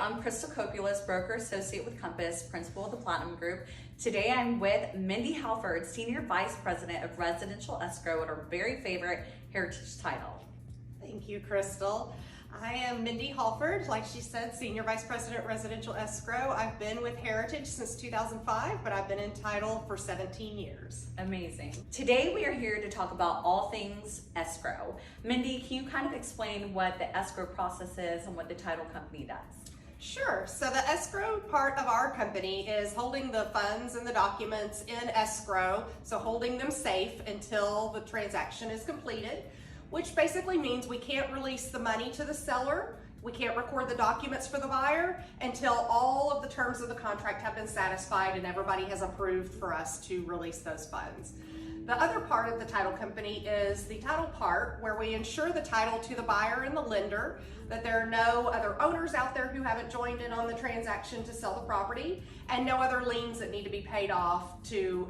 I'm Crystal Copulus, broker associate with Compass, principal of the Platinum Group. Today I'm with Mindy Halford, Senior Vice President of Residential Escrow at our very favorite Heritage Title. Thank you, Crystal. I am Mindy Halford, like she said, Senior Vice President Residential Escrow. I've been with Heritage since 2005, but I've been in title for 17 years. Amazing. Today we are here to talk about all things escrow. Mindy, can you kind of explain what the escrow process is and what the title company does? Sure. So the escrow part of our company is holding the funds and the documents in escrow, so holding them safe until the transaction is completed, which basically means we can't release the money to the seller, we can't record the documents for the buyer until all of the terms of the contract have been satisfied and everybody has approved for us to release those funds. The other part of the title company is the title part, where we ensure the title to the buyer and the lender, that there are no other owners out there who haven't joined in on the transaction to sell the property, and no other liens that need to be paid off to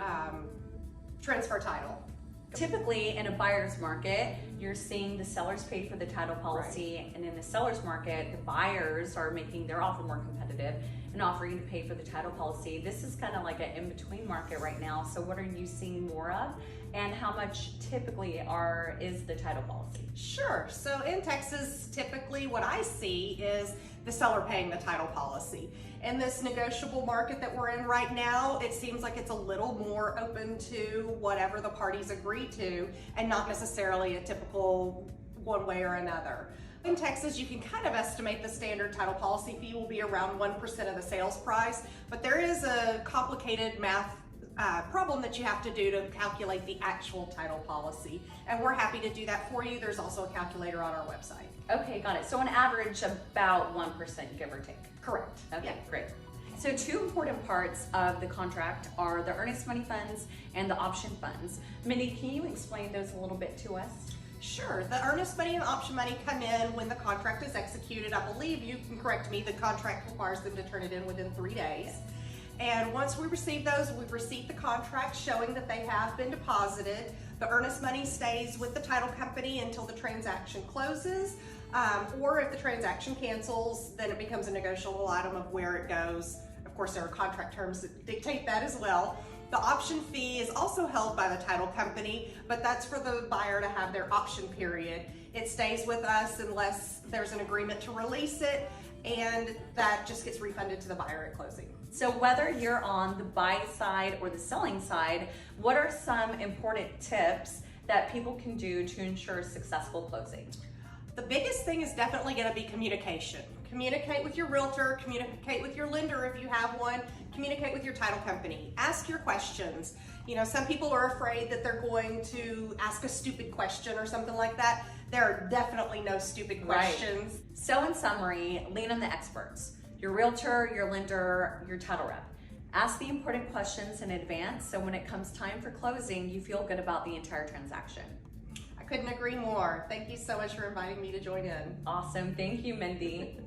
transfer title. Typically in a buyer's market, you're seeing the sellers pay for the title policy, right. And in the seller's market, the buyers are making their offer more competitive and offering to pay for the title policy. This is kind of like an in-between market right now. So what are you seeing more of, and how much typically is the title policy? Sure. So in Texas, typically what I see is the seller paying the title policy. In this negotiable market that we're in right now, it seems like it's a little more open to whatever the parties agree to, and not necessarily a typical one way or another. In Texas, you can kind of estimate the standard title policy fee will be around 1% of the sales price, but there is a complicated math problem that you have to do to calculate the actual title policy, and we're happy to do that for you. There's also a calculator on our website. Okay, got it. So on average, about 1%, give or take. Correct. Okay, yeah. Great. So two important parts of the contract are the earnest money funds and the option funds. Mindy, can you explain those a little bit to us? Sure. The earnest money and option money come in when the contract is executed. I believe, you can correct me, the contract requires them to turn it in within 3 days. And once we receive those, we receive the contract showing that they have been deposited. The earnest money stays with the title company until the transaction closes, or if the transaction cancels, then it becomes a negotiable item of where it goes. Of course, there are contract terms that dictate that as well. The option fee is also held by the title company, but that's for the buyer to have their option period. It stays with us unless there's an agreement to release it, and that just gets refunded to the buyer at closing. So whether you're on the buy side or the selling side, what are some important tips that people can do to ensure successful closing? The biggest thing is definitely going to be communication. Communicate with your realtor, communicate with your lender if you have one, communicate with your title company. Ask your questions. You know, some people are afraid that they're going to ask a stupid question or something like that. There are definitely no stupid questions. Right. So in summary, lean on the experts. Your realtor, your lender, your title rep. Ask the important questions in advance so when it comes time for closing, you feel good about the entire transaction. I couldn't agree more. Thank you so much for inviting me to join in. Awesome. Thank you, Mindy.